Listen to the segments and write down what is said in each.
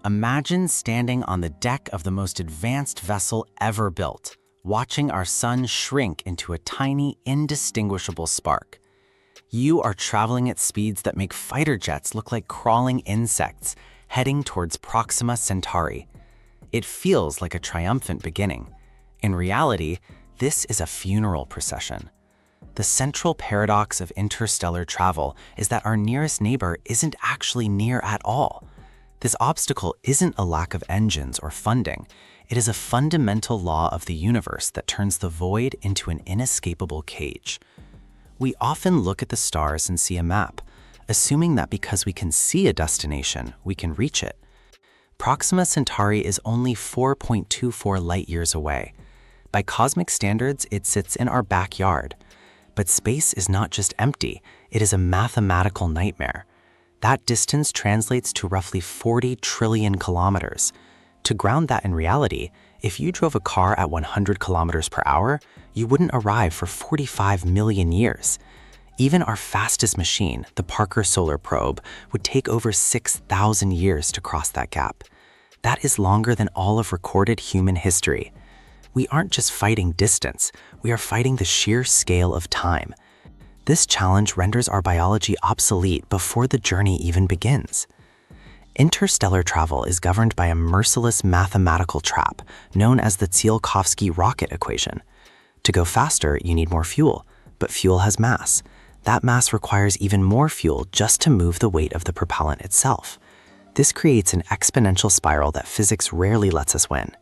Imagine standing on the deck of the most advanced vessel ever built, watching our sun shrink into a tiny, indistinguishable spark. You are traveling at speeds that make fighter jets look like crawling insects, heading towards Proxima Centauri. It feels like a triumphant beginning. In reality, this is a funeral procession. The central paradox of interstellar travel is that our nearest neighbor isn't actually near at all. This obstacle isn't a lack of engines or funding. It is a fundamental law of the universe that turns the void into an inescapable cage. We often look at the stars and see a map, assuming that because we can see a destination, we can reach it. Proxima Centauri is only 4.24 light-years away. By cosmic standards, it sits in our backyard. But space is not just empty, it is a mathematical nightmare. That distance translates to roughly 40 trillion kilometers. To ground that in reality, if you drove a car at 100 kilometers per hour, you wouldn't arrive for 45 million years. Even our fastest machine, the Parker Solar Probe, would take over 6,000 years to cross that gap. That is longer than all of recorded human history. We aren't just fighting distance, we are fighting the sheer scale of time. This challenge renders our biology obsolete before the journey even begins. Interstellar travel is governed by a merciless mathematical trap known as the Tsiolkovsky rocket equation. To go faster, you need more fuel, but fuel has mass. That mass requires even more fuel just to move the weight of the propellant itself. This creates an exponential spiral that physics rarely lets us win.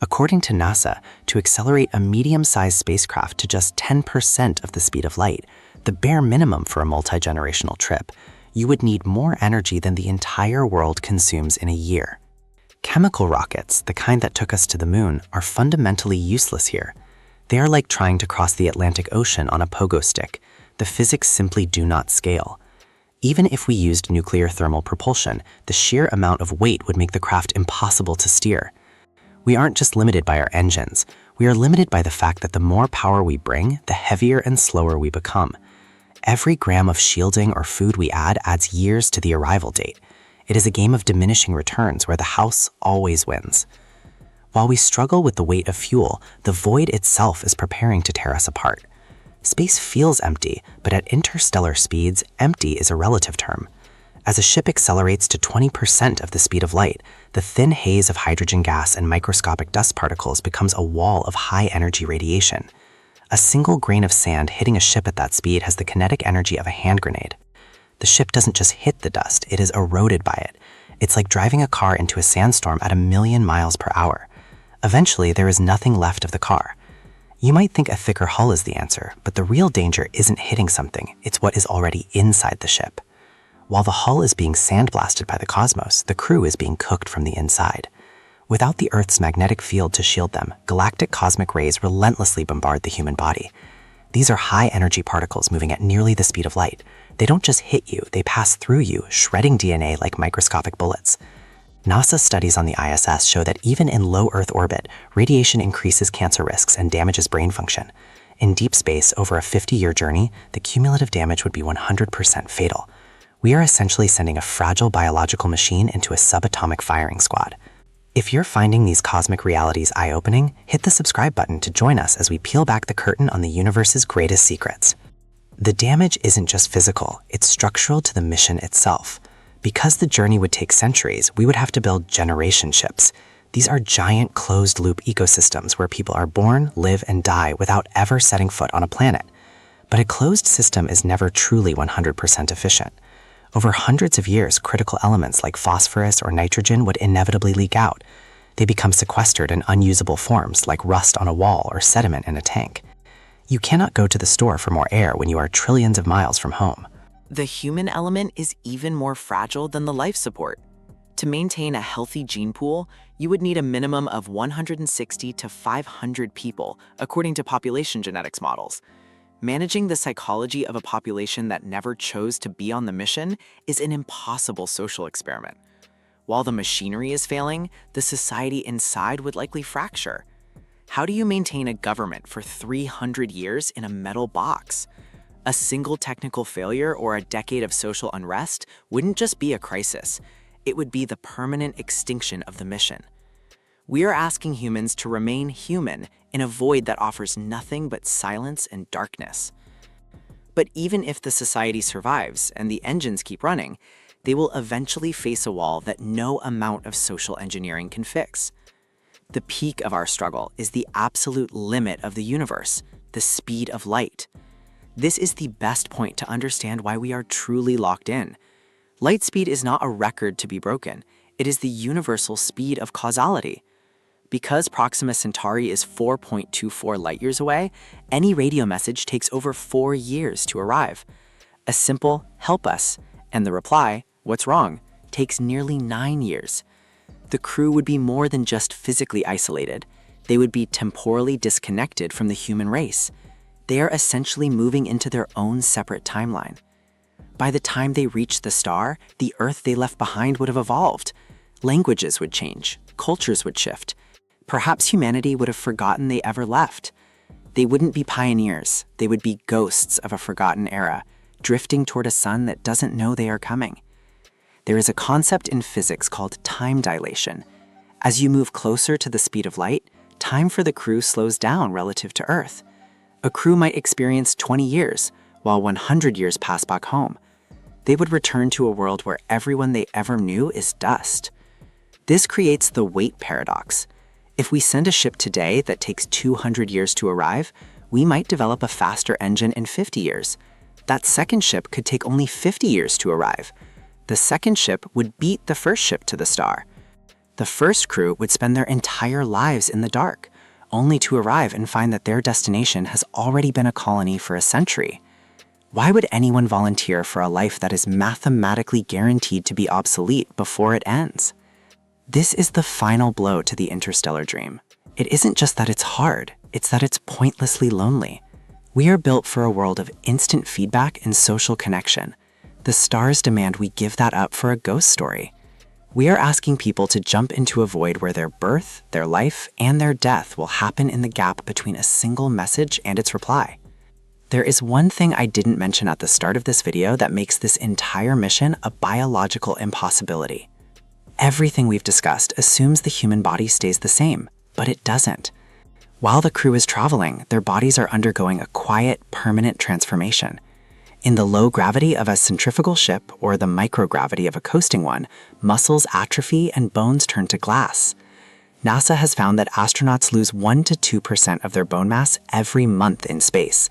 According to NASA, to accelerate a medium-sized spacecraft to just 10% of the speed of light, the bare minimum for a multi-generational trip, you would need more energy than the entire world consumes in a year. Chemical rockets, the kind that took us to the moon, are fundamentally useless here. They are like trying to cross the Atlantic Ocean on a pogo stick. The physics simply do not scale. Even if we used nuclear thermal propulsion, the sheer amount of weight would make the craft impossible to steer. We aren't just limited by our engines, we are limited by the fact that the more power we bring, the heavier and slower we become. Every gram of shielding or food we add adds years to the arrival date. It is a game of diminishing returns where the house always wins. While we struggle with the weight of fuel, the void itself is preparing to tear us apart. Space feels empty, but at interstellar speeds, empty is a relative term. As a ship accelerates to 20% of the speed of light, the thin haze of hydrogen gas and microscopic dust particles becomes a wall of high-energy radiation. A single grain of sand hitting a ship at that speed has the kinetic energy of a hand grenade. The ship doesn't just hit the dust, it is eroded by it. It's like driving a car into a sandstorm at 1,000,000 miles per hour. Eventually, there is nothing left of the car. You might think a thicker hull is the answer, but the real danger isn't hitting something, it's what is already inside the ship. While the hull is being sandblasted by the cosmos, the crew is being cooked from the inside. Without the Earth's magnetic field to shield them, galactic cosmic rays relentlessly bombard the human body. These are high-energy particles moving at nearly the speed of light. They don't just hit you, they pass through you, shredding DNA like microscopic bullets. NASA studies on the ISS show that even in low Earth orbit, radiation increases cancer risks and damages brain function. In deep space, over a 50-year journey, the cumulative damage would be 100% fatal. We are essentially sending a fragile biological machine into a subatomic firing squad. If you're finding these cosmic realities eye-opening, hit the subscribe button to join us as we peel back the curtain on the universe's greatest secrets. The damage isn't just physical, it's structural to the mission itself. Because the journey would take centuries, we would have to build generation ships. These are giant closed-loop ecosystems where people are born, live, and die without ever setting foot on a planet. But a closed system is never truly 100% efficient. Over hundreds of years, critical elements like phosphorus or nitrogen would inevitably leak out. They become sequestered in unusable forms like rust on a wall or sediment in a tank. You cannot go to the store for more air when you are trillions of miles from home. The human element is even more fragile than the life support. To maintain a healthy gene pool, you would need a minimum of 160 to 500 people, according to population genetics models. Managing the psychology of a population that never chose to be on the mission is an impossible social experiment. While the machinery is failing, the society inside would likely fracture. How do you maintain a government for 300 years in a metal box? A single technical failure or a decade of social unrest wouldn't just be a crisis. it would be the permanent extinction of the mission. We are asking humans to remain human in a void that offers nothing but silence and darkness. But even if the society survives and the engines keep running, they will eventually face a wall that no amount of social engineering can fix. The peak of our struggle is the absolute limit of the universe, the speed of light. This is the best point to understand why we are truly locked in. Light speed is not a record to be broken. It is the universal speed of causality. Because Proxima Centauri is 4.24 light-years away, any radio message takes over 4 years to arrive. A simple "help us" and the reply, "what's wrong?" takes nearly 9 years. The crew would be more than just physically isolated. They would be temporally disconnected from the human race. They are essentially moving into their own separate timeline. By the time they reach the star, the Earth they left behind would have evolved. Languages would change, cultures would shift. Perhaps humanity would have forgotten they ever left. They wouldn't be pioneers, they would be ghosts of a forgotten era, drifting toward a sun that doesn't know they are coming. There is a concept in physics called time dilation. As you move closer to the speed of light, time for the crew slows down relative to Earth. A crew might experience 20 years, while 100 years pass back home. They would return to a world where everyone they ever knew is dust. This creates the wait paradox. If we send a ship today that takes 200 years to arrive, we might develop a faster engine in 50 years. That second ship could take only 50 years to arrive. The second ship would beat the first ship to the star. The first crew would spend their entire lives in the dark, only to arrive and find that their destination has already been a colony for a century. Why would anyone volunteer for a life that is mathematically guaranteed to be obsolete before it ends? This is the final blow to the interstellar dream. It isn't just that it's hard, it's that it's pointlessly lonely. We are built for a world of instant feedback and social connection. The stars demand we give that up for a ghost story. We are asking people to jump into a void where their birth, their life, and their death will happen in the gap between a single message and its reply. There is one thing I didn't mention at the start of this video that makes this entire mission a biological impossibility. Everything we've discussed assumes the human body stays the same, but it doesn't. While the crew is traveling, their bodies are undergoing a quiet, permanent transformation. In the low gravity of a centrifugal ship or the microgravity of a coasting one, muscles atrophy and bones turn to glass. NASA has found that astronauts lose 1 to 2% of their bone mass every month in space.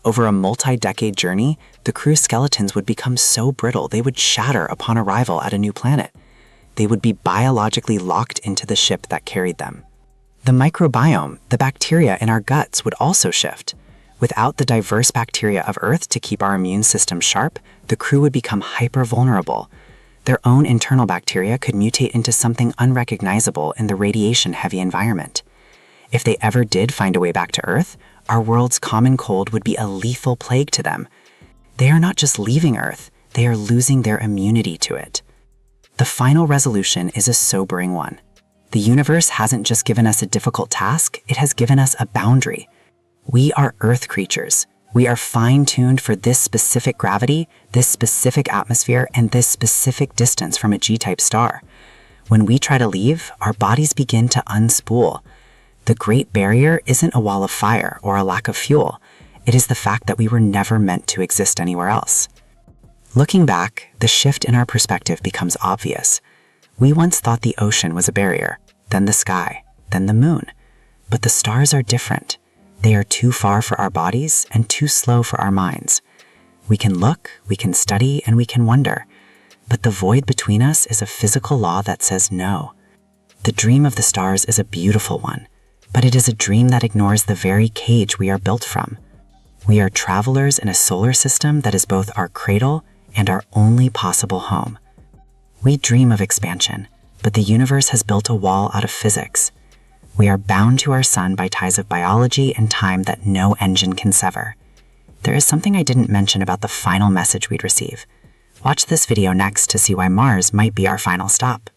Over a multi-decade journey, the crew's skeletons would become so brittle they would shatter upon arrival at a new planet. They would be biologically locked into the ship that carried them. The microbiome, the bacteria in our guts, would also shift. Without the diverse bacteria of Earth to keep our immune system sharp, the crew would become hyper-vulnerable. Their own internal bacteria could mutate into something unrecognizable in the radiation-heavy environment. If they ever did find a way back to Earth, our world's common cold would be a lethal plague to them. They are not just leaving Earth, they are losing their immunity to it. The final resolution is a sobering one. The universe hasn't just given us a difficult task, it has given us a boundary. We are Earth creatures. We are fine-tuned for this specific gravity, this specific atmosphere, and this specific distance from a G-type star. When we try to leave, our bodies begin to unspool. The Great Barrier isn't a wall of fire or a lack of fuel. It is the fact that we were never meant to exist anywhere else. Looking back, the shift in our perspective becomes obvious. We once thought the ocean was a barrier, then the sky, then the moon. But the stars are different. They are too far for our bodies and too slow for our minds. We can look, we can study, and we can wonder. But the void between us is a physical law that says no. The dream of the stars is a beautiful one, but it is a dream that ignores the very cage we are built from. We are travelers in a solar system that is both our cradle and our only possible home. We dream of expansion, but the universe has built a wall out of physics. We are bound to our sun by ties of biology and time that no engine can sever. There is something I didn't mention about the final message we'd receive. Watch this video next to see why Mars might be our final stop.